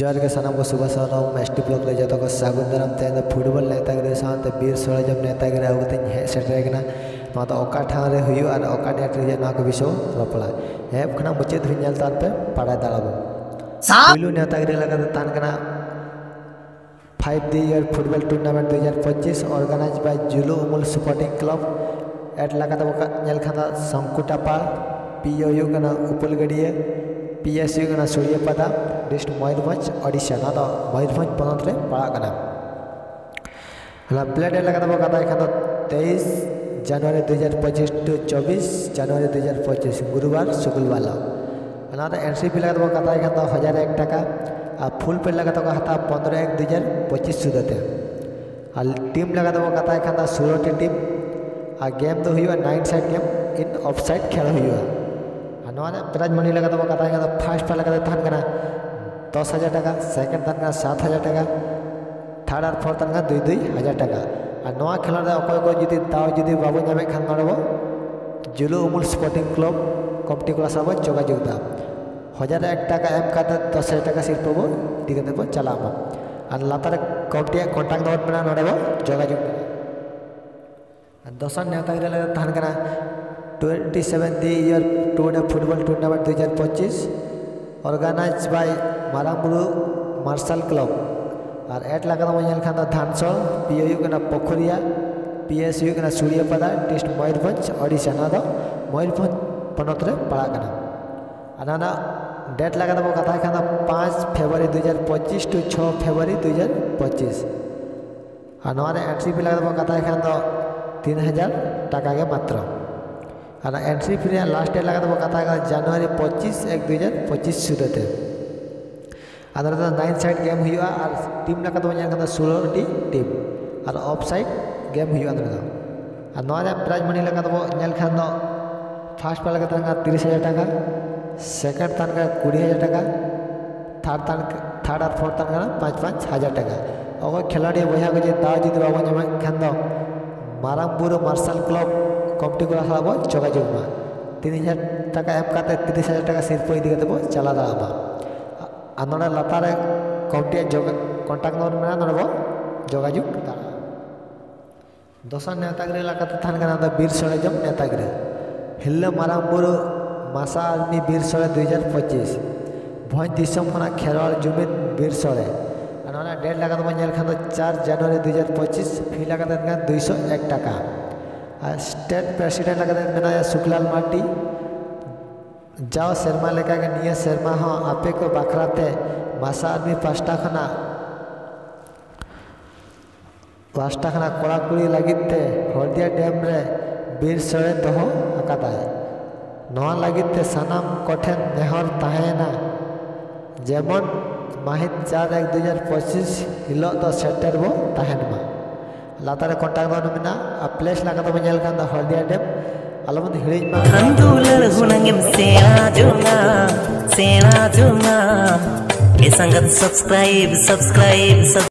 जोर के सामान को सुबह सारा एसटी ब्लॉक ले जाता को सागुन दाराम तेन फुटबॉल नेतागिरी साथ बीर सोला जब नेतागिरी आगुते हे सेटरेगना तो ओका ठारे हुयु और ओका डेट रे ना को विषय रपला हे खना मुचेत हिनल तार पे पड़ा दाड़ाबो पहिलु नेतागिरी लगा तान कना 5 year football tournament 2025 organise by जुलू उमुल स्पोर्टिंग क्लब एट लगा नेल खाना संकुटापाड़ पीओयू कना उपलगड़िया पीएसयू कना सूर्यपदा डिस्ट्रिक्ट मयूरभंज ओडिशा ना तो मयूरभंज पनत रे पड़ा प्ले डेट लगा कथा 23 जनवरी 2025 टू 24 जनवरी 2025 गुरुवार शुक्रवार ना एंट्री फी लगा कथा 1001 टाका और फुल पे लगा हाथा 15/1/2025 सुदते और टीम लगा कथा 16 टीम और गेम तो हुआ 9 side game in of side खेल हुआ प्राइज मनी लगा कथा फार्स्ट पे लगा 10,000 टाका सेकेंड तक 7,000 टाका थर्ड और फोर्थ तक 2,000 टाका और खेल अको जुदी दाव जुदी बाबू नामे खान जुलू उमुल स्पोर्टिंग क्लब कमिटी को सब जोगाजोगदा 1,001 टाका एम करते 10,000 टाका सिर्फ बो दिगते बो चलामा और लातार कमिटी कॉन्टैक्ट नंबर मेना नोडे बो जोगाजोग दसर नेतागिरी लगा तहन कना 27th year tour football tournament 2025 organise by मारामुरु मार्शल क्लब और एट लगा खान धानसोल पीओयू कना पोखरिया पीएसयू कना सूर्यपदा डिस्ट्रिक्ट मयूरभंज ओडिशा ना तो मयूरभंज पनत रे पड़ा और ना डेट लगा कथा 5 फरवरी 2025 टू 6 फरवरी 2025 और एंट्री फी लगा कथा 3,000 टाका के मात्र और एंट्री फी लास्ट डेट लगा कथा जनवरी 25/1/2025 सुदते अदर 9 साइड गेम हुआ और टीम लगा 16 टी टीम और ऑफ साइड गेम हुआ और प्राइज मनी लगा खान फार्स्ट पे लगा 30,000 टाका सेकेंड तन का 20,000 टाका थर्ड और फोर्थ तन 5,000 टाका और खिलाड़ी बया को दाव जुदी बाबू नामे खान मारामुरु मार्शल क्लब कमिटी को सब जोगाजोग 3,000 टाका एम करते 30,000 टाका सिर्फ इदी बो चला दामा और लातार कमिटी कॉन्टैक्ट नंबर मेना नोडे बो जोगाजोग दसर नेतागिरी लगा थाना बीर सोले जम नेतागिरी हिल्ले मारामुरु मासा आर्मी बीर सोले 2025 भंज दिसम खना खेरवाल जुमित बीर सोले डेट लगा खान 4 जनवरी 2025 फी लगा 201 टाका स्टेट प्रेसिडेंट लगा सुखलाल मार्टी जाओ शर्मा लेका के निये शर्मा हाँ आपे को बाखराते मासा आदमी पाँचटा खाना कड़ा कुड़ी लगिते हरदिया डैम रे बीर सोले दोहो अकादाय नवा लगिते सनाम कोठेन नेहर ताहेना जेमन माहित 4/1/2025 हिलो तो सेटर बो ताहेनमा लातारे कॉन्टैक्ट नंबर मेना प्लेस लगा खान हरदिया डैम अलमन हिड़िज मा खंदुलर हुनंगेम सेना जोना ए संगत सब्सक्राइब